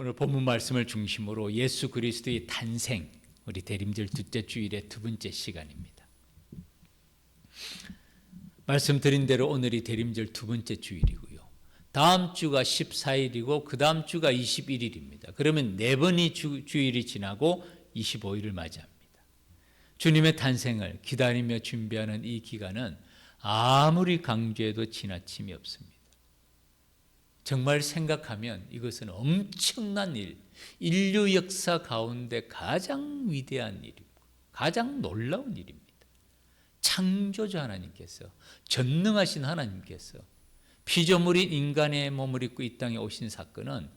오늘 본문 말씀을 중심으로 예수 그리스도의 탄생, 우리 대림절 둘째 주일의 두 번째 시간입니다. 말씀드린 대로 오늘이 대림절 두 번째 주일이고요. 다음 주가 14일이고 그 다음 주가 21일입니다. 그러면 네 번이 주일이 지나고 25일을 맞이합니다. 주님의 탄생을 기다리며 준비하는 이 기간은 아무리 강조해도 지나침이 없습니다. 정말 생각하면 이것은 엄청난 일, 인류 역사 가운데 가장 위대한 일이고 가장 놀라운 일입니다. 창조주 하나님께서, 전능하신 하나님께서 피조물인 인간의 몸을 입고 이 땅에 오신 사건은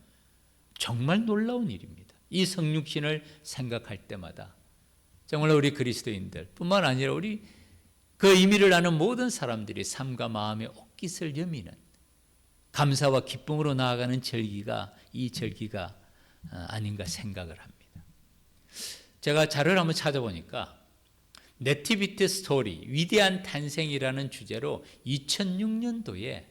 정말 놀라운 일입니다. 이 성육신을 생각할 때마다 정말 우리 그리스도인들 뿐만 아니라 우리 그 의미를 아는 모든 사람들이 삶과 마음의 옷깃을 여미는 감사와 기쁨으로 나아가는 절기가 이 절기가 아닌가 생각을 합니다. 제가 자료를 한번 찾아보니까 네티비티 스토리, 위대한 탄생이라는 주제로 2006년도에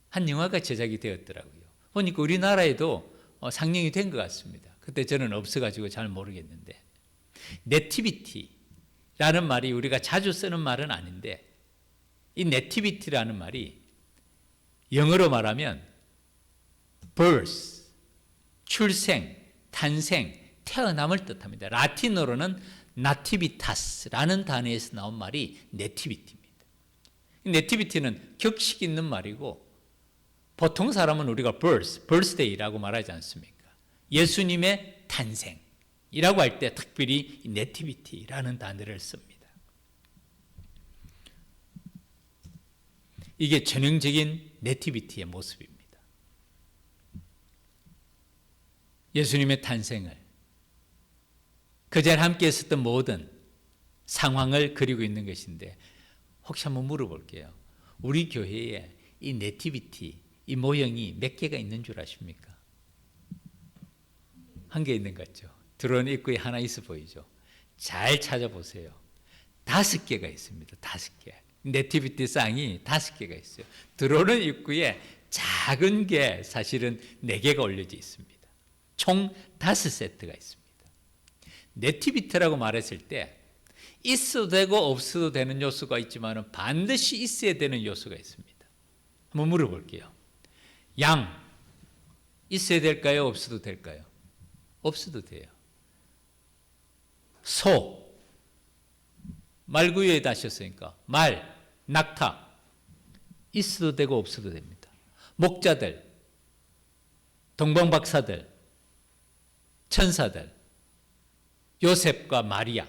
한 영화가 제작이 되었더라고요. 보니까 우리나라에도 상영이 된 것 같습니다. 그때 저는 없어가지고 잘 모르겠는데, 네티비티라는 말이 우리가 자주 쓰는 말은 아닌데, 이 네티비티라는 말이 영어로 말하면 birth, 출생, 탄생, 태어남을 뜻합니다. 라틴어로는 나티비타스라는 단어에서 나온 말이 네티비티입니다. 네티비티는 격식 있는 말이고 보통 사람은 우리가 birthday라고 말하지 않습니까? 예수님의 탄생이라고 할 때 특별히 네티비티라는 단어를 씁니다. 이게 전형적인 네티비티의 모습입니다. 예수님의 탄생을 그 자리에 함께 있었던 모든 상황을 그리고 있는 것인데, 혹시 한번 물어볼게요. 우리 교회에 이 네티비티, 이 모형이 몇 개가 있는 줄 아십니까? 한 개 있는 것 같죠? 들어오는 입구에 하나 있어 보이죠? 잘 찾아보세요. 5개가 있습니다. 5개. 네티비티 쌍이 5개가 있어요. 들어오는 입구에 작은 게 사실은 4개가 올려져 있습니다. 총 5세트가 있습니다. 네티비티라고 말했을 때 있어도 되고 없어도 되는 요소가 있지만 반드시 있어야 되는 요소가 있습니다. 한번 물어볼게요. 양 있어야 될까요? 없어도 될까요? 없어도 돼요. 소 말구유에 다셨으니까 말, 낙타 있어도 되고 없어도 됩니다. 목자들, 동방박사들, 천사들, 요셉과 마리아.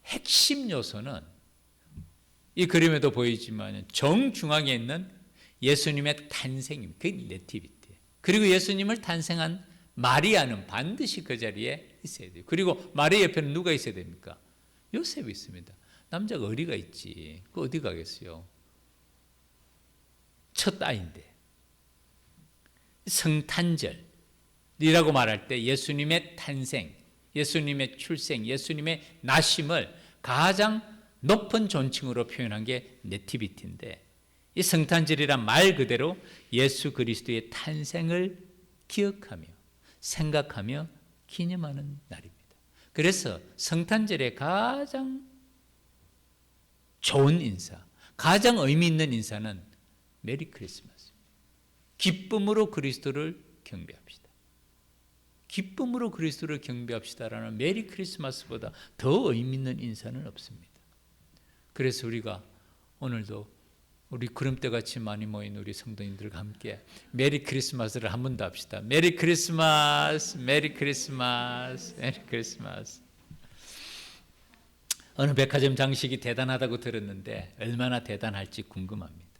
핵심 요소는 이 그림에도 보이지만 정중앙에 있는 예수님의 탄생입니다. 그게 네티비티. 그리고 예수님을 탄생한 마리아는 반드시 그 자리에 있어야 돼요. 그리고 마리아 옆에는 누가 있어야 됩니까? 요셉이 있습니다. 남자가 어디가 있지? 그 어디 가겠어요? 첫 아이인데. 성탄절이라고 말할 때 예수님의 탄생, 예수님의 출생, 예수님의 나심을 가장 높은 존칭으로 표현한 게 네티비티인데, 이 성탄절이란 말 그대로 예수 그리스도의 탄생을 기억하며 생각하며 기념하는 날입니다. 그래서 성탄절의 가장 좋은 인사, 가장 의미 있는 인사는 메리 크리스마스. 기쁨으로 그리스도를 경배합시다. 기쁨으로 그리스도를 경배합시다라는 메리 크리스마스보다 더 의미 있는 인사는 없습니다. 그래서 우리가 오늘도 우리 구름대같이 많이 모인 우리 성도님들과 함께 메리 크리스마스를 한 번 더 합시다. 메리 크리스마스, 메리 크리스마스, 메리 크리스마스. 어느 백화점 장식이 대단하다고 들었는데 얼마나 대단할지 궁금합니다.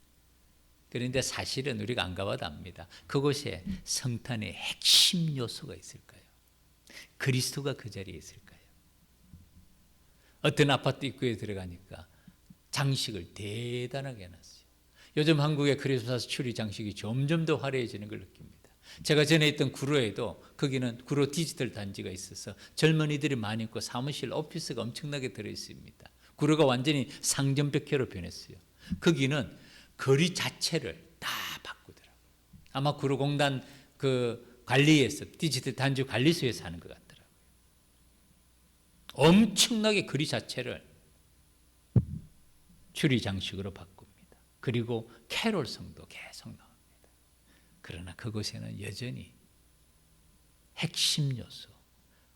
그런데 사실은 우리가 안 가봐도 압니다. 그곳에 성탄의 핵심 요소가 있을까요? 그리스도가 그 자리에 있을까요? 어떤 아파트 입구에 들어가니까 장식을 대단하게 해놨어요. 요즘 한국의 크리스마스 추리 장식이 점점 더 화려해지는 걸 느낍니다. 제가 전에 있던 구로에도 거기는 구로 디지털 단지가 있어서 젊은이들이 많이 있고 사무실, 오피스가 엄청나게 들어있습니다. 구로가 완전히 상점벽해로 변했어요. 거기는 거리 자체를 다 바꾸더라고요. 아마 구로공단 그 관리에서 디지털 단지 관리소에서 하는 것 같더라고요. 엄청나게 글이 자체를 주리 장식으로 바꿉니다. 그리고 캐롤성도 계속 나옵니다. 그러나 그곳에는 여전히 핵심 요소,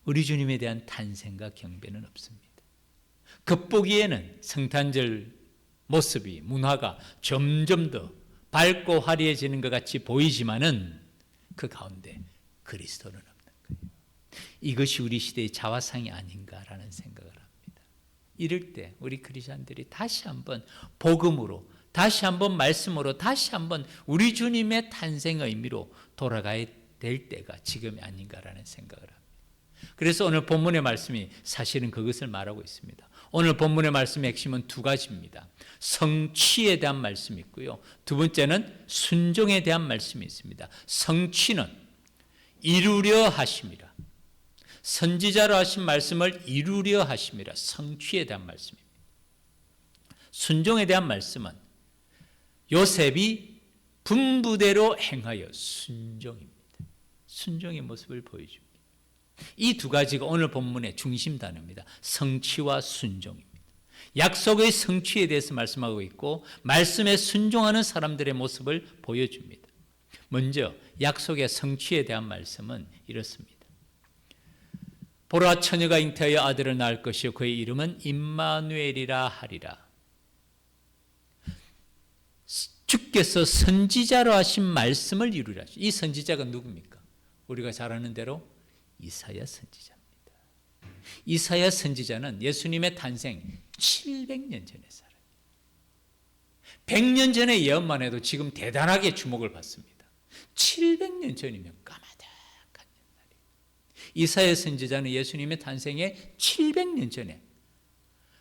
우리 주님에 대한 탄생과 경배는 없습니다. 겉보기에는 성탄절 모습이, 문화가 점점 더 밝고 화려해지는 것 같이 보이지만은 그 가운데 그리스도는 없는 거예요. 이것이 우리 시대의 자화상이 아닌가라는 생각을 합니다. 이럴 때 우리 크리스천들이 다시 한번 복음으로, 다시 한번 말씀으로, 다시 한번 우리 주님의 탄생 의미로 돌아가야 될 때가 지금이 아닌가라는 생각을 합니다. 그래서 오늘 본문의 말씀이 사실은 그것을 말하고 있습니다. 오늘 본문의 말씀의 핵심은 두 가지입니다. 성취에 대한 말씀이 있고요. 두 번째는 순종에 대한 말씀이 있습니다. 성취는 이루려 하심이라. 선지자로 하신 말씀을 이루려 하심이라. 성취에 대한 말씀입니다. 순종에 대한 말씀은 요셉이 분부대로 행하여 순종입니다. 순종의 모습을 보여줍니다. 이 두 가지가 오늘 본문의 중심 단어입니다. 성취와 순종입니다. 약속의 성취에 대해서 말씀하고 있고 말씀에 순종하는 사람들의 모습을 보여줍니다. 먼저 약속의 성취에 대한 말씀은 이렇습니다. 보라, 처녀가 잉태하여 아들을 낳을 것이요 그의 이름은 임마누엘이라 하리라. 주께서 선지자로 하신 말씀을 이루리라. 이 선지자가 누굽니까? 우리가 잘 아는 대로 이사야 선지자입니다. 이사야 선지자는 예수님의 탄생 700년 전에 살아요. 100년 전의 예언만 해도 지금 대단하게 주목을 받습니다. 700년 전이면 까마득한 옛날이에요. 이사야 선지자는 예수님의 탄생에 700년 전에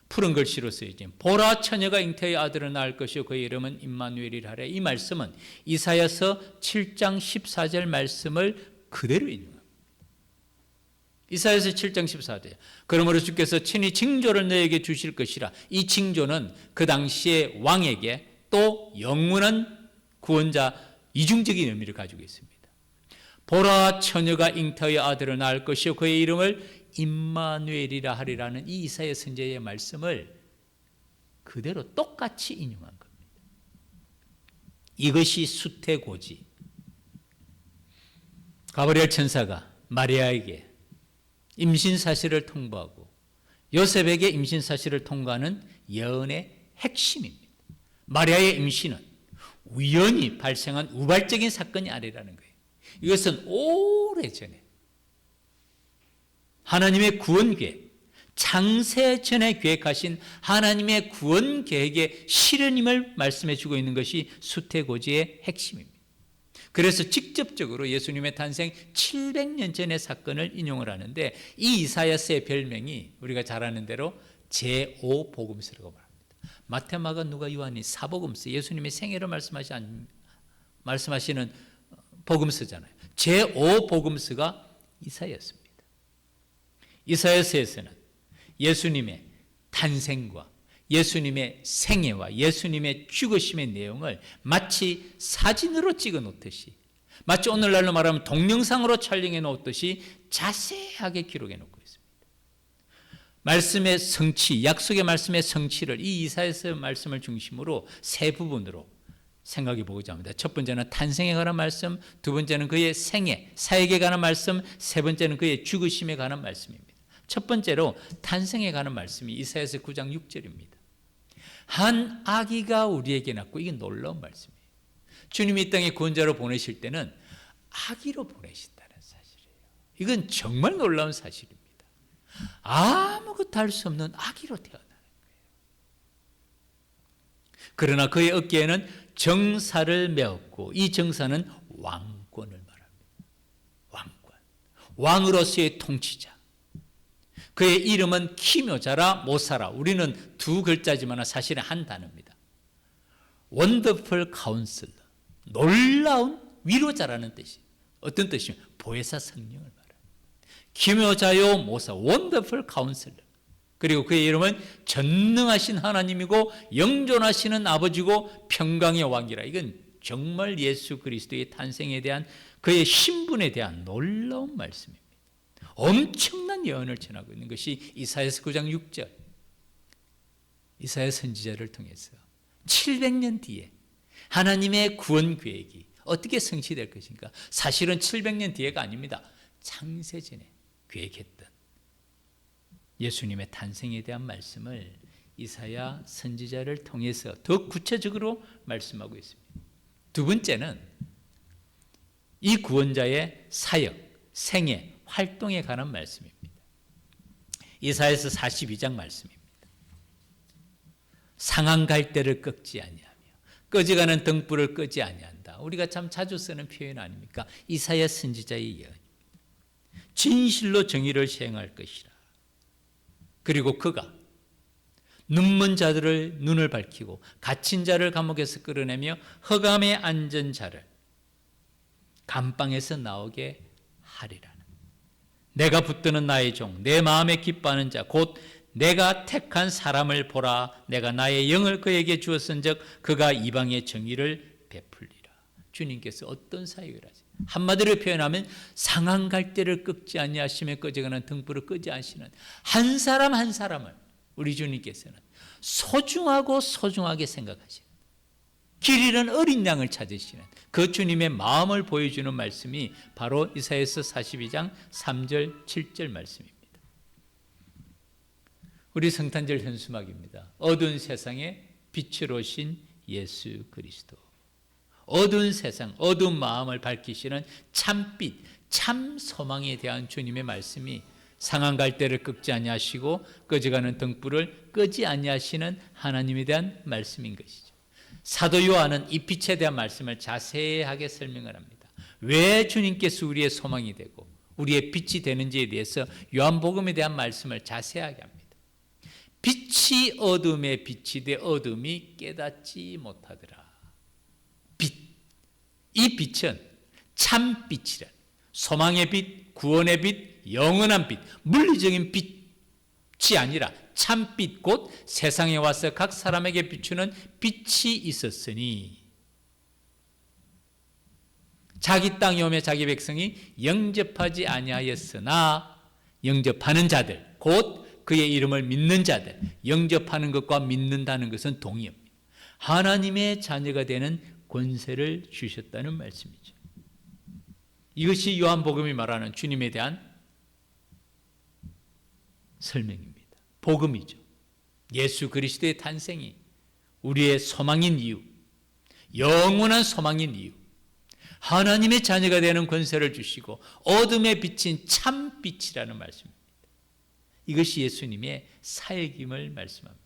푸른 글씨로 쓰여진 보라, 처녀가 잉태의 아들을 낳을 것이요 그의 이름은 임마누엘이라 하래. 이 말씀은 이사야서 7장 14절 말씀을 그대로 인용합니다. 이사야서 7장 14절. 그러므로 주께서 친히 징조를 너에게 주실 것이라. 이 징조는 그 당시의 왕에게 또 영원한 구원자 이중적인 의미를 가지고 있습니다. 보라, 처녀가 잉태하여 아들을 낳을 것이요 그의 이름을 임마누엘이라 하리라는 이 이사야 선지자의 말씀을 그대로 똑같이 인용한 겁니다. 이것이 수태고지. 가브리엘 천사가 마리아에게 임신 사실을 통보하고 요셉에게 임신 사실을 통보하는 예언의 핵심입니다. 마리아의 임신은 우연히 발생한 우발적인 사건이 아니라는 거예요. 이것은 오래전에 하나님의 구원 계획, 창세전에 계획하신 하나님의 구원 계획의 실현임을 말씀해 주고 있는 것이 수태고지의 핵심입니다. 그래서 직접적으로 예수님의 탄생 700년 전의 사건을 인용을 하는데 이 이사야서의 별명이 우리가 잘 아는 대로 제5복음서라고 말합니다. 마태, 마가, 누가, 요한이 사복음서, 예수님의 생애를 말씀하시는 복음서잖아요. 제5복음서가 이사야서입니다. 이사야서에서는 예수님의 탄생과 예수님의 생애와 예수님의 죽으심의 내용을 마치 사진으로 찍어 놓듯이, 마치 오늘날로 말하면 동영상으로 촬영해 놓듯이 자세하게 기록해 놓고 있습니다. 말씀의 성취, 약속의 말씀의 성취를 이 이사야서 말씀을 중심으로 세 부분으로 생각해 보고자 합니다. 첫 번째는 탄생에 관한 말씀, 두 번째는 그의 생애, 사역에 관한 말씀, 세 번째는 그의 죽으심에 관한 말씀입니다. 첫 번째로 탄생에 관한 말씀이 이사야서 9장 6절입니다. 한 아기가 우리에게 낳고, 이게 놀라운 말씀이에요. 주님이 이 땅에 구원자로 보내실 때는 아기로 보내신다는 사실이에요. 이건 정말 놀라운 사실입니다. 아무것도 할 수 없는 아기로 태어나는 거예요. 그러나 그의 어깨에는 정사를 메었고, 이 정사는 왕권을 말합니다. 왕권, 왕으로서의 통치자. 그의 이름은 기묘자라 모사라. 우리는 두 글자지만 사실은 한 단어입니다. 원더풀 카운슬러, 놀라운 위로자라는 뜻이. 어떤 뜻이냐? 보혜사 성령을 말합니다. 기묘자요 모사, 원더풀 카운슬러. 그리고 그의 이름은 전능하신 하나님이고 영존하시는 아버지고 평강의 왕이라. 이건 정말 예수 그리스도의 탄생에 대한 그의 신분에 대한 놀라운 말씀입니다. 엄청난 예언을 전하고 있는 것이 이사야서 9장 6절. 이사야 선지자를 통해서 700년 뒤에 하나님의 구원 계획이 어떻게 성취될 것인가? 사실은 700년 뒤에가 아닙니다. 창세전에 계획했던 예수님의 탄생에 대한 말씀을 이사야 선지자를 통해서 더 구체적으로 말씀하고 있습니다. 두 번째는 이 구원자의 사역, 생애, 활동에 관한 말씀입니다. 이사야서 42장 말씀입니다. 상한 갈대를 꺾지 아니하며 꺼져가는 등불을 끄지 아니한다. 우리가 참 자주 쓰는 표현 아닙니까? 이사야 선지자의 예언입니다. 진실로 정의를 시행할 것이라. 그리고 그가 눈먼 자들을 눈을 밝히고 갇힌 자를 감옥에서 끌어내며 흑암에 앉은 자를 감방에서 나오게 하리라는. 내가 붙드는 나의 종, 내 마음에 기뻐하는 자, 곧 내가 택한 사람을 보라. 내가 나의 영을 그에게 주었은즉 그가 이방의 정의를 베풀리라. 주님께서 어떤 사역을 하세요? 한마디로 표현하면 상한 갈대를 꺾지 아니하시며 꺼져가는 등불을 끄지 않으시는 한 사람 한 사람을 우리 주님께서는 소중하고 소중하게 생각하시는, 길 잃은 어린 양을 찾으시는 그 주님의 마음을 보여주는 말씀이 바로 이사야서 42장 3절 7절 말씀입니다. 우리 성탄절 현수막입니다. 어두운 세상에 빛으로 오신 예수 그리스도. 어두운 세상, 어두운 마음을 밝히시는 참빛, 참 소망에 대한 주님의 말씀이 상한 갈대를 꺾지 아니하시고 꺼져가는 등불을 끄지 아니하시는 하나님에 대한 말씀인 것이죠. 사도 요한은 이 빛에 대한 말씀을 자세하게 설명을 합니다. 왜 주님께서 우리의 소망이 되고 우리의 빛이 되는지에 대해서 요한복음에 대한 말씀을 자세하게 합니다. 빛이 어둠에 빛이 돼 어둠이 깨닫지 못하더라. 빛, 이 빛은 참빛이란 소망의 빛, 구원의 빛, 영원한 빛, 물리적인 빛이 아니라 참빛, 곧 세상에 와서 각 사람에게 비추는 빛이 있었으니 자기 땅에 오며 자기 백성이 영접하지 아니하였으나 영접하는 자들, 곧 그의 이름을 믿는 자들, 영접하는 것과 믿는다는 것은 동의입니다. 하나님의 자녀가 되는 권세를 주셨다는 말씀이죠. 이것이 요한복음이 말하는 주님에 대한 설명입니다. 복음이죠. 예수 그리스도의 탄생이 우리의 소망인 이유, 영원한 소망인 이유, 하나님의 자녀가 되는 권세를 주시고 어둠에 비친 참빛이라는 말씀입니다. 이것이 예수님의 사역임을 말씀합니다.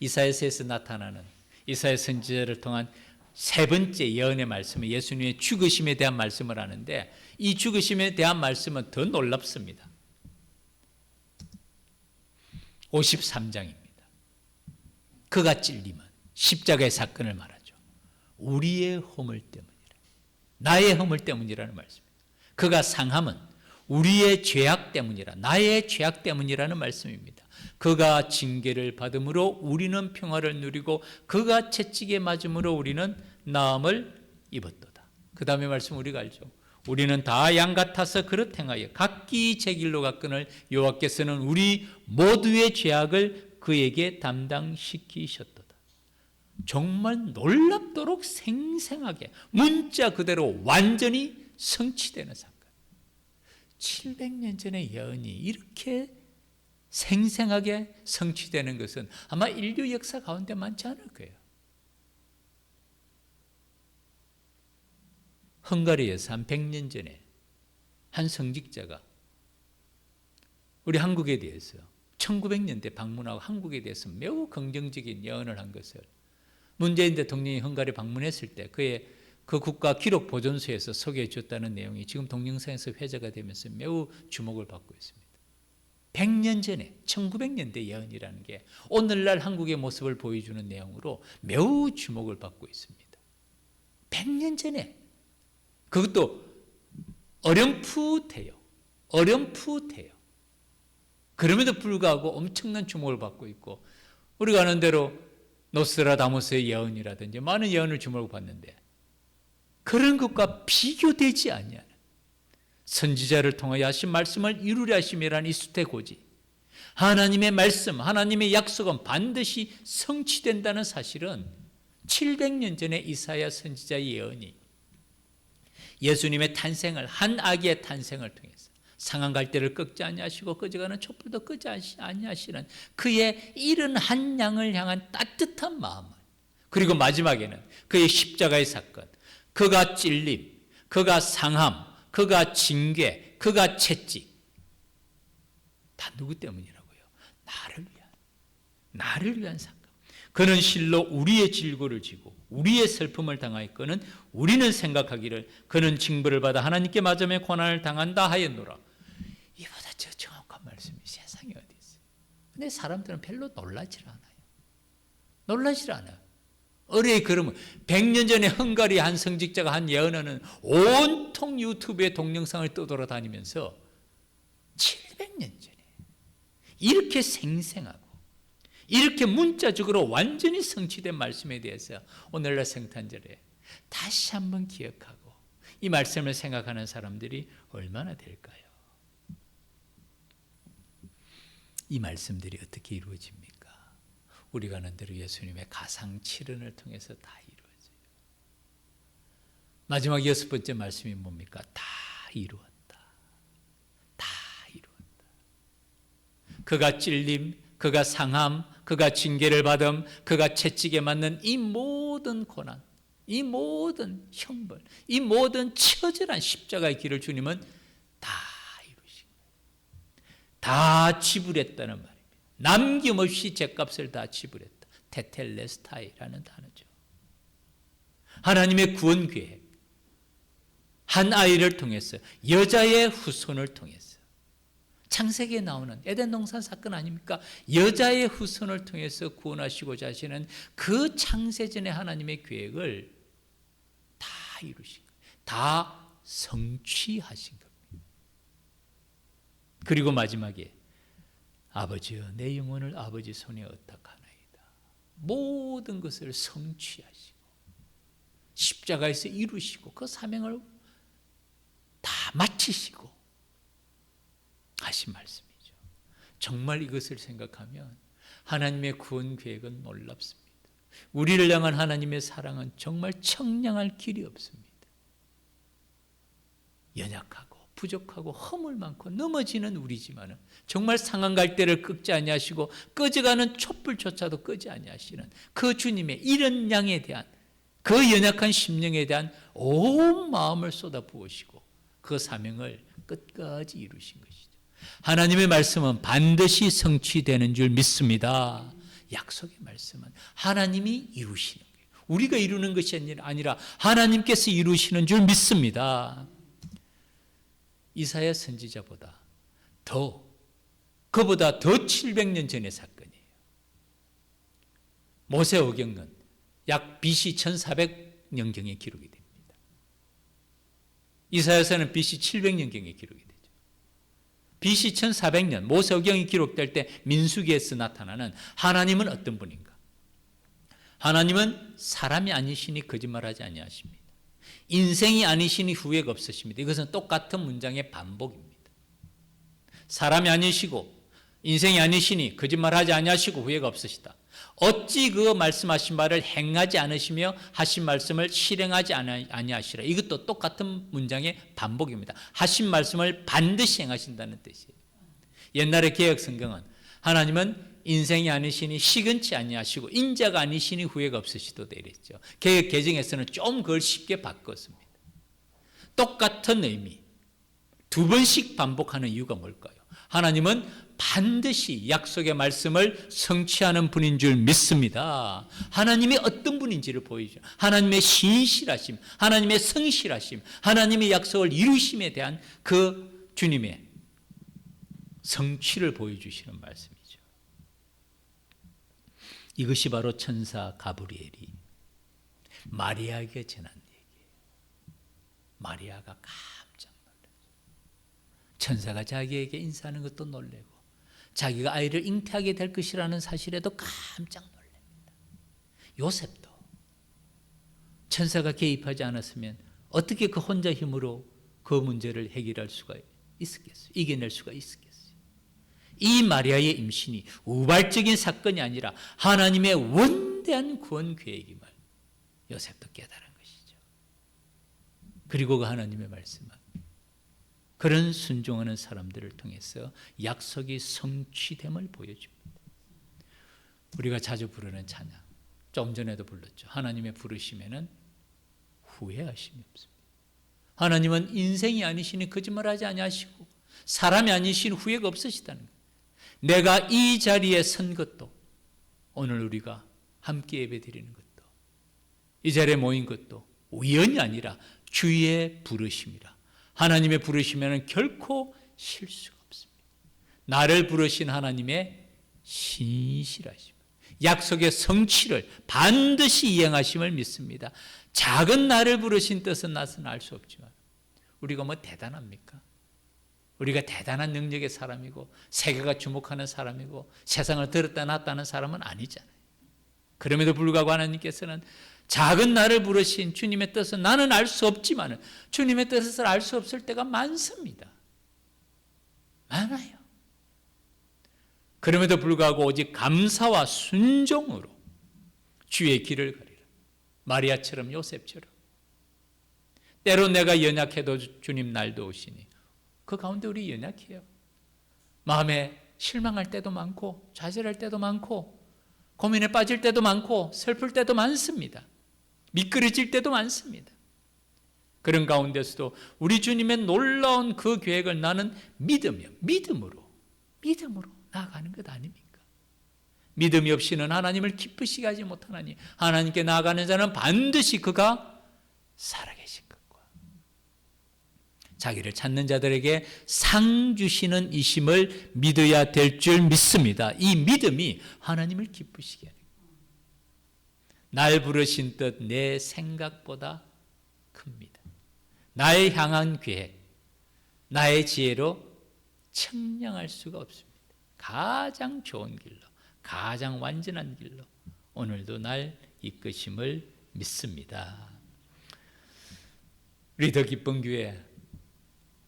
이사야서에서 나타나는 이사야 선지자를 통한 세 번째 예언의 말씀은 예수님의 죽으심에 대한 말씀을 하는데, 이 죽으심에 대한 말씀은 더 놀랍습니다. 53장입니다. 그가 찔림은 십자가의 사건을 말하죠. 우리의 허물 때문이라, 나의 허물 때문이라는 말씀입니다. 그가 상함은 우리의 죄악 때문이라, 나의 죄악 때문이라는 말씀입니다. 그가 징계를 받음으로 우리는 평화를 누리고 그가 채찍에 맞음으로 우리는 나음을 입었도다. 그 다음에 말씀 우리가 알죠. 우리는 다 양 같아서 그릇 행하여 각기 제 길로 갔거늘 여호와께서는 우리 모두의 죄악을 그에게 담당시키셨도다. 정말 놀랍도록 생생하게 문자 그대로 완전히 성취되는 사건. 700년 전의 예언이 이렇게 생생하게 성취되는 것은 아마 인류 역사 가운데 많지 않을 거예요. 헝가리에서 한 100년 전에 한 성직자가 우리 한국에 대해서 1900년대 방문하고 한국에 대해서 매우 긍정적인 예언을 한 것을 문재인 대통령이 헝가리 방문했을 때 그 국가 기록 보존소에서 소개해 줬다는 내용이 지금 동영상에서 회자가 되면서 매우 주목을 받고 있습니다. 100년 전에 1900년대 예언이라는 게 오늘날 한국의 모습을 보여주는 내용으로 매우 주목을 받고 있습니다. 100년 전에 그것도 어렴풋해요. 그럼에도 불구하고 엄청난 주목을 받고 있고, 우리가 아는 대로 노스트라다무스의 예언이라든지 많은 예언을 주목을 받는데 그런 것과 비교되지 아니하는 선지자를 통하여 하신 말씀을 이루려 하심이라는 이 수태고지, 하나님의 말씀, 하나님의 약속은 반드시 성취된다는 사실은 700년 전에 이사야 선지자의 예언이 예수님의 탄생을, 한 아기의 탄생을 통해서 상한 갈대를 꺾지 아니하시고 꺼져가는 촛불도 끄지 아니하시는 그의 이른 한 양을 향한 따뜻한 마음을, 그리고 마지막에는 그의 십자가의 사건, 그가 찔림, 그가 상함, 그가 징계, 그가 채찍, 다 누구 때문이라고요? 나를 위한 사건. 그는 실로 우리의 질고를 지고 우리의 슬픔을 당하였거늘 우리는 생각하기를 그는 징벌을 받아 하나님께 맞으며 고난을 당한다 하였노라. 이보다 저 정확한 말씀이 세상에 어디 있어요? 근데 사람들은 별로 놀라질 않아요. 어뢰 그러면 100년 전에 헝가리 한 성직자가 한 예언하는 온통 유튜브에 동영상을 떠돌아다니면서 700년 전에 이렇게 생생하고 이렇게 문자적으로 완전히 성취된 말씀에 대해서 오늘날 성탄절에 다시 한번 기억하고 이 말씀을 생각하는 사람들이 얼마나 될까요? 이 말씀들이 어떻게 이루어집니까? 우리가 아는 대로 예수님의 가상 7은을 통해서 다 이루어져요. 마지막 6번째 말씀이 뭡니까? 다 이루었다. 다 이루었다. 그가 찔림, 그가 상함, 그가 징계를 받음, 그가 채찍에 맞는 이 모든 고난, 이 모든 형벌, 이 모든 처절한 십자가의 길을 주님은 다 이루신 거예요. 다 지불했다는 말입니다. 남김없이 죗값을 다 지불했다. 테텔레스타이라는 단어죠. 하나님의 구원 계획, 한 아이를 통해서, 여자의 후손을 통해서, 창세기에 나오는 에덴 동산 사건 아닙니까? 여자의 후손을 통해서 구원하시고자 하시는 그 창세전의 하나님의 계획을 다 이루신 거예요. 다 성취하신 겁니다. 그리고 마지막에 아버지여 내 영혼을 아버지 손에 의탁하나이다. 모든 것을 성취하시고 십자가에서 이루시고 그 사명을 다 마치시고 하신 말씀이죠. 정말 이것을 생각하면 하나님의 구원 계획은 놀랍습니다. 우리를 향한 하나님의 사랑은 정말 청량할 길이 없습니다. 연약하고 부족하고 허물 많고 넘어지는 우리지만은 정말 상한 갈대를 꺾지 아니하시고 꺼져가는 촛불조차도 끄지 아니하시는 그 주님의 이런 양에 대한 그 연약한 심령에 대한 온 마음을 쏟아부으시고 그 사명을 끝까지 이루신 것이죠. 하나님의 말씀은 반드시 성취되는 줄 믿습니다. 약속의 말씀은 하나님이 이루시는 거예요. 우리가 이루는 것이 아니라 하나님께서 이루시는 줄 믿습니다. 이사야 선지자보다 그보다 더 700년 전의 사건이에요. 모세오경은 약 BC 1400년경에 기록이 됩니다. 이사야서는 BC 700년경에 기록이 되죠. BC 1400년 모세오경이 기록될 때 민수기에서 나타나는 하나님은 어떤 분인가? 하나님은 사람이 아니시니 거짓말하지 아니하십니다. 인생이 아니시니 후회가 없으십니다. 이것은 똑같은 문장의 반복입니다. 사람이 아니시고 인생이 아니시니 거짓말하지 아니하시고 후회가 없으시다. 어찌 그 말씀하신 바를 행하지 않으시며 하신 말씀을 실행하지 아니하시라. 이것도 똑같은 문장의 반복입니다. 하신 말씀을 반드시 행하신다는 뜻이에요. 옛날의 개혁 성경은 하나님은 인생이 아니시니 시근치 아니하시고 인자가 아니시니 후회가 없으시도다 이랬죠. 개혁 개정에서는 좀 그걸 쉽게 바꿨습니다. 똑같은 의미, 두 번씩 반복하는 이유가 뭘까요? 하나님은 반드시 약속의 말씀을 성취하는 분인 줄 믿습니다. 하나님이 어떤 분인지를 보여주죠. 하나님의 신실하심, 하나님의 성실하심, 하나님의 약속을 이루심에 대한 그 주님의 성취를 보여주시는 말씀이죠. 이것이 바로 천사 가브리엘이 마리아에게 전한 얘기예요. 마리아가 깜짝 놀랐어요. 천사가 자기에게 인사하는 것도 놀래고 자기가 아이를 잉태하게 될 것이라는 사실에도 깜짝 놀랍니다. 요셉도 천사가 개입하지 않았으면 어떻게 그 혼자 힘으로 그 문제를 해결할 수가 있었겠어요? 이겨낼 수가 있었겠어요? 이 마리아의 임신이 우발적인 사건이 아니라 하나님의 원대한 구원 계획임을 요셉도 깨달은 것이죠. 그리고 그 하나님의 말씀은 그런 순종하는 사람들을 통해서 약속이 성취됨을 보여줍니다. 우리가 자주 부르는 찬양, 좀 전에도 불렀죠. 하나님의 부르심에는 후회하심이 없습니다. 하나님은 인생이 아니시니 거짓말하지 아니하시고 사람이 아니신 후회가 없으시다는 거예요. 내가 이 자리에 선 것도, 오늘 우리가 함께 예배드리는 것도, 이 자리에 모인 것도 우연이 아니라 주의 부르심이라. 하나님의 부르심에는 결코 실수가 없습니다. 나를 부르신 하나님의 신실하심, 약속의 성취를 반드시 이행하심을 믿습니다. 작은 나를 부르신 뜻은 낯은 알 수 없지만 우리가 뭐 대단합니까? 우리가 대단한 능력의 사람이고 세계가 주목하는 사람이고 세상을 들었다 놨다는 사람은 아니잖아요. 그럼에도 불구하고 하나님께서는 작은 나를 부르신 주님의 뜻은 나는 알 수 없지만 주님의 뜻을 알 수 없을 때가 많습니다. 많아요. 그럼에도 불구하고 오직 감사와 순종으로 주의 길을 가리라. 마리아처럼 요셉처럼. 때로 내가 연약해도 주님 날 도우시니 그 가운데 우리 연약해요. 마음에 실망할 때도 많고 좌절할 때도 많고 고민에 빠질 때도 많고 슬플 때도 많습니다. 미끄러질 때도 많습니다. 그런 가운데서도 우리 주님의 놀라운 그 계획을 나는 믿음으로 나아가는 것 아닙니까? 믿음이 없이는 하나님을 기쁘시게 하지 못하나니 하나님께 나아가는 자는 반드시 그가 살아계신 것과 자기를 찾는 자들에게 상 주시는 이심을 믿어야 될 줄 믿습니다. 이 믿음이 하나님을 기쁘시게 하는 거예요. 날 부르신 뜻 내 생각보다 큽니다. 나의 향한 계획, 나의 지혜로 측량할 수가 없습니다. 가장 좋은 길로, 가장 완전한 길로 오늘도 날 이끄심을 믿습니다. 우리 더 기쁜 교회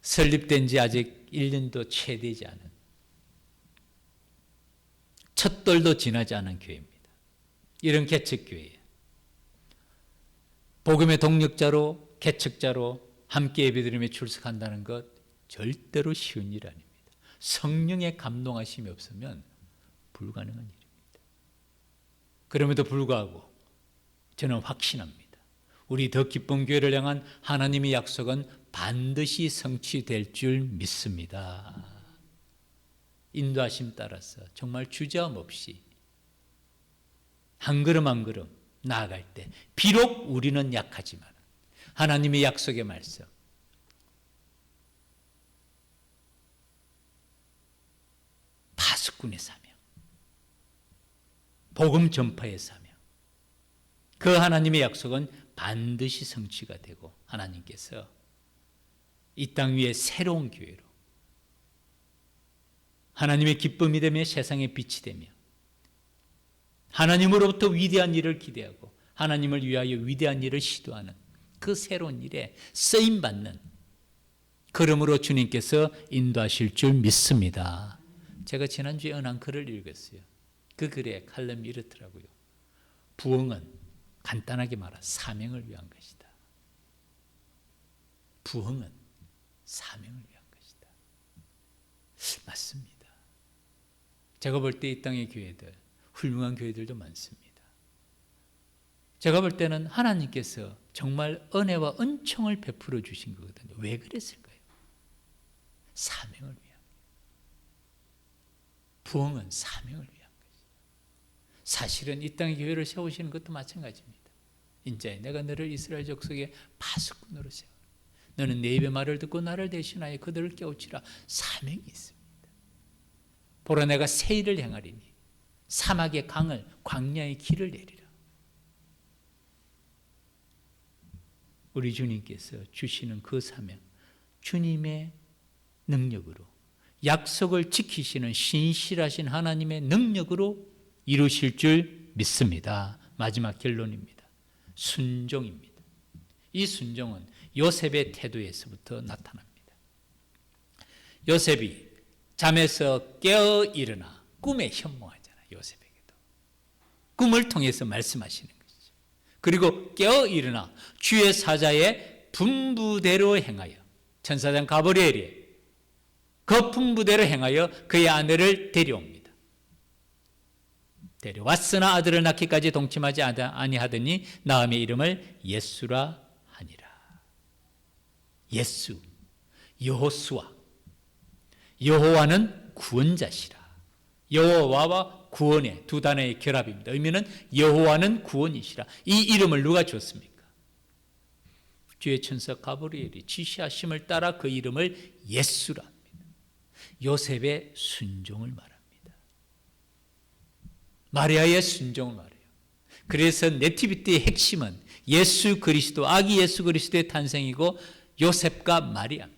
설립된 지 아직 1년도 채 되지 않은, 첫 돌도 지나지 않은 교회입니다. 이런 개척교회예요. 복음의 동력자로, 개척자로 함께 예배드리며 출석한다는 것 절대로 쉬운 일 아닙니다. 성령의 감동하심이 없으면 불가능한 일입니다. 그럼에도 불구하고 저는 확신합니다. 우리 더 기쁜 교회를 향한 하나님의 약속은 반드시 성취될 줄 믿습니다. 인도하심 따라서 정말 주저함 없이 한 걸음 한 걸음 나아갈 때 비록 우리는 약하지만 하나님의 약속의 말씀, 파수꾼의 사명, 복음 전파의 사명, 그 하나님의 약속은 반드시 성취가 되고 하나님께서 이 땅 위에 새로운 교회로 하나님의 기쁨이 되며 세상의 빛이 되며 하나님으로부터 위대한 일을 기대하고 하나님을 위하여 위대한 일을 시도하는 그 새로운 일에 쓰임받는 걸음으로 주님께서 인도하실 줄 믿습니다. 제가 지난주에 언한 글을 읽었어요. 그 글에 칼럼이 이렇더라고요. 부흥은 간단하게 말하 사명을 위한 것이다. 부흥은 사명을 위한 것이다. 맞습니다. 제가 볼 때 이 땅의 교회들, 훌륭한 교회들도 많습니다. 제가 볼 때는 하나님께서 정말 은혜와 은총을 베풀어 주신 거거든요. 왜 그랬을까요? 사명을 위한. 부흥은 사명을 위한 것이죠. 사실은 이 땅의 교회를 세우시는 것도 마찬가지입니다. 인자야, 내가 너를 이스라엘 족속의 파수꾼으로 세워. 너는 내 입의 말을 듣고 나를 대신하여 그들을 깨우치라. 사명이 있습니다. 보라, 내가 새 일을 행하리니 사막의 강을 광야의 길을 내리라. 우리 주님께서 주시는 그 사명, 주님의 능력으로, 약속을 지키시는 신실하신 하나님의 능력으로 이루실 줄 믿습니다. 마지막 결론입니다. 순종입니다. 이 순종은 요셉의 태도에서부터 나타납니다. 요셉이 잠에서 깨어 일어나 꿈에 현몽하잖아요. 요셉에게도 꿈을 통해서 말씀하시는 것이죠. 그리고 깨어 일어나 주의 사자의 분부대로 행하여, 천사장 가브리엘이 그 분부대로 행하여 그의 아내를 데려옵니다. 데려왔으나 아들을 낳기까지 동침하지 아니하더니 나음의 이름을 예수라 하니라. 예수, 여호수아. 여호와는 구원자시라. 여호와와 구원의 두 단어의 결합입니다. 의미는 여호와는 구원이시라. 이 이름을 누가 줬습니까? 주의 천사 가브리엘이 지시하심을 따라 그 이름을 예수라 합니다. 요셉의 순종을 말합니다. 마리아의 순종을 말해요. 그래서 네티비티의 핵심은 예수 그리스도, 아기 예수 그리스도의 탄생이고 요셉과 마리아입니다.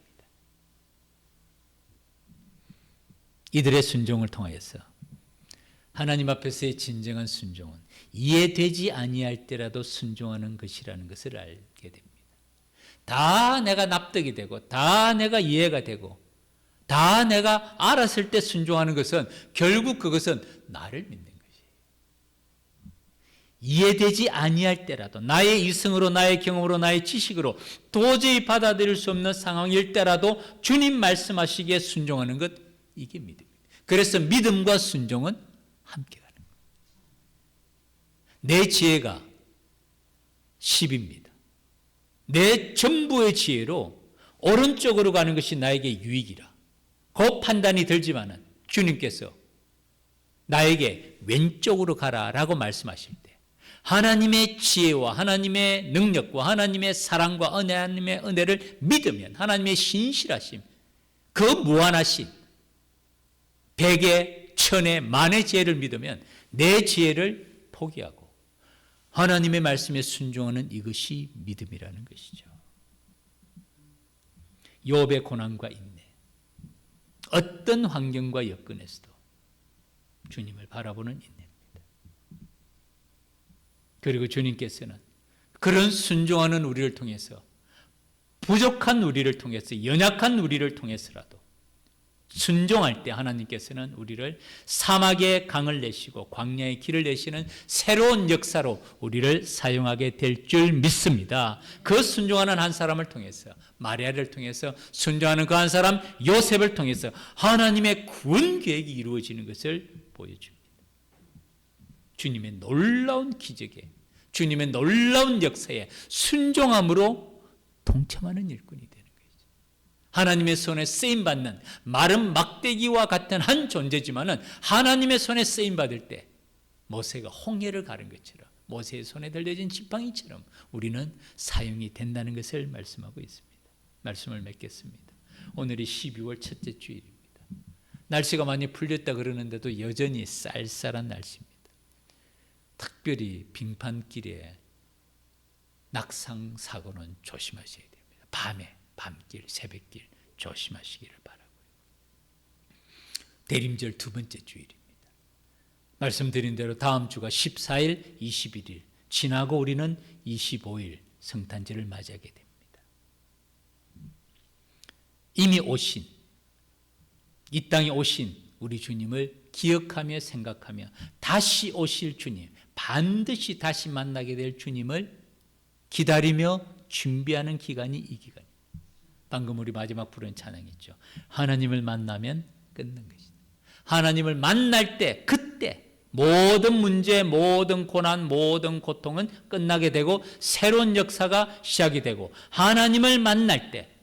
이들의 순종을 통하여서 하나님 앞에서의 진정한 순종은 이해되지 아니할 때라도 순종하는 것이라는 것을 알게 됩니다. 다 내가 납득이 되고 다 내가 이해가 되고 다 내가 알았을 때 순종하는 것은 결국 그것은 나를 믿는 것이에요. 이해되지 아니할 때라도 나의 이성으로, 나의 경험으로, 나의 지식으로 도저히 받아들일 수 없는 상황일 때라도 주님 말씀하시기에 순종하는 것, 이게 믿음입니다. 그래서 믿음과 순종은 함께 가는 거예요. 내 지혜가 10입니다. 내 전부의 지혜로 오른쪽으로 가는 것이 나에게 유익이라 그 판단이 들지만은 주님께서 나에게 왼쪽으로 가라라고 말씀하실 때 하나님의 지혜와 하나님의 능력과 하나님의 사랑과 하나님의 은혜를 믿으면, 하나님의 신실하심, 그 무한하신 백의, 천의, 만의 지혜를 믿으면 내 지혜를 포기하고 하나님의 말씀에 순종하는 이것이 믿음이라는 것이죠. 욥의 고난과 인내, 어떤 환경과 여건에서도 주님을 바라보는 인내입니다. 그리고 주님께서는 그런 순종하는 우리를 통해서, 부족한 우리를 통해서, 연약한 우리를 통해서라도 순종할 때 하나님께서는 우리를 사막의 강을 내시고 광야의 길을 내시는 새로운 역사로 우리를 사용하게 될 줄 믿습니다. 그 순종하는 한 사람을 통해서, 마리아를 통해서, 순종하는 그 한 사람 요셉을 통해서 하나님의 구원 계획이 이루어지는 것을 보여줍니다. 주님의 놀라운 기적에, 주님의 놀라운 역사에 순종함으로 동참하는 일꾼이 되는 거예요. 하나님의 손에 쓰임받는 마른 막대기와 같은 한 존재지만은 하나님의 손에 쓰임받을 때 모세가 홍해를 가른 것처럼, 모세의 손에 들려진 지팡이처럼 우리는 사용이 된다는 것을 말씀하고 있습니다. 말씀을 맺겠습니다. 오늘이 12월 첫째 주일입니다. 날씨가 많이 풀렸다 그러는데도 여전히 쌀쌀한 날씨입니다. 특별히 빙판길에 낙상 사고는 조심하셔야 됩니다. 밤에, 밤길, 새벽길 조심하시기를 바라고요. 대림절 두 번째 주일입니다. 말씀드린 대로 다음 주가 14일, 21일 지나고 우리는 25일 성탄절을 맞이하게 됩니다. 이미 오신, 이 땅에 오신 우리 주님을 기억하며 생각하며 다시 오실 주님, 반드시 다시 만나게 될 주님을 기다리며 준비하는 기간이 이 기간입니다. 방금 우리 마지막 부른 찬양이 있죠. 하나님을 만나면 끊는 것이다. 하나님을 만날 때, 그때 모든 문제, 모든 고난, 모든 고통은 끝나게 되고 새로운 역사가 시작이 되고, 하나님을 만날 때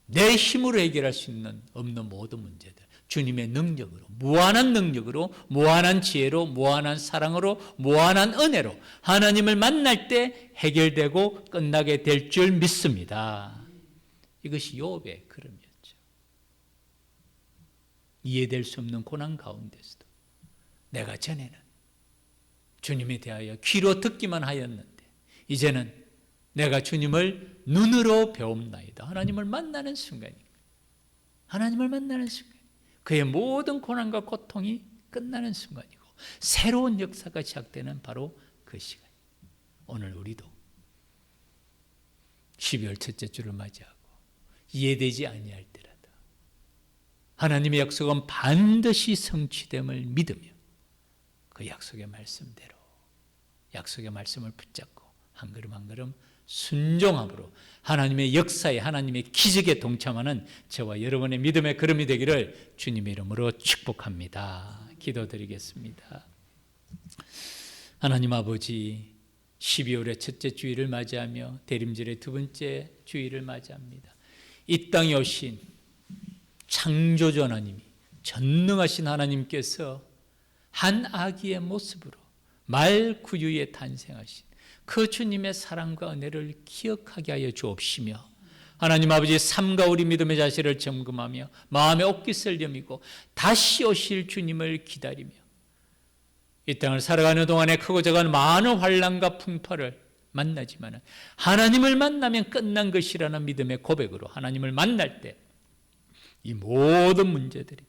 내 힘으로 해결할 수 없는 모든 문제들, 주님의 능력으로, 무한한 능력으로, 무한한 지혜로, 무한한 사랑으로, 무한한 은혜로 하나님을 만날 때 해결되고 끝나게 될 줄 믿습니다. 이것이 욥의 걸음이었죠. 이해될 수 없는 고난 가운데서도 내가 전에는 주님에 대하여 귀로 듣기만 하였는데 이제는 내가 주님을 눈으로 배움나이다. 하나님을 만나는 순간입니다. 하나님을 만나는 순간, 그의 모든 고난과 고통이 끝나는 순간이고 새로운 역사가 시작되는 바로 그 시간입니다. 오늘 우리도 12월 첫째 주를 맞이하고 이해되지 아니할 때라도 하나님의 약속은 반드시 성취됨을 믿으며 그 약속의 말씀대로 약속의 말씀을 붙잡고 한 걸음 한 걸음 순종함으로 하나님의 역사에 하나님의 기적에 동참하는 저와 여러분의 믿음의 걸음이 되기를 주님의 이름으로 축복합니다. 기도드리겠습니다. 하나님 아버지, 12월의 첫째 주일을 맞이하며 대림절의 두 번째 주일을 맞이합니다. 이 땅에 오신 창조주 하나님이, 전능하신 하나님께서 한 아기의 모습으로 말 구유에 탄생하신 그 주님의 사랑과 은혜를 기억하게 하여 주옵시며, 하나님 아버지, 삶과 우리 믿음의 자세를 점검하며 마음의 옥깃을 여미고 다시 오실 주님을 기다리며 이 땅을 살아가는 동안에 크고 작은 많은 환난과 풍파를 만나지만 하나님을 만나면 끝난 것이라는 믿음의 고백으로 하나님을 만날 때 이 모든 문제들이,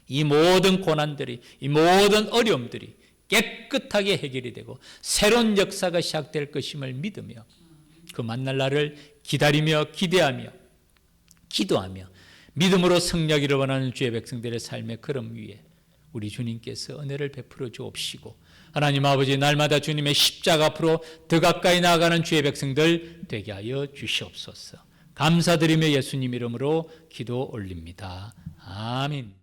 이 모든 고난들이, 이 모든 어려움들이 깨끗하게 해결이 되고 새로운 역사가 시작될 것임을 믿으며 그 만날 날을 기다리며 기대하며 기도하며 믿음으로 승리하기를 원하는 주의 백성들의 삶의 걸음 위에 우리 주님께서 은혜를 베풀어 주옵시고, 하나님 아버지, 날마다 주님의 십자가 앞으로 더 가까이 나아가는 주의 백성들 되게 하여 주시옵소서. 감사드리며 예수님 이름으로 기도 올립니다. 아멘.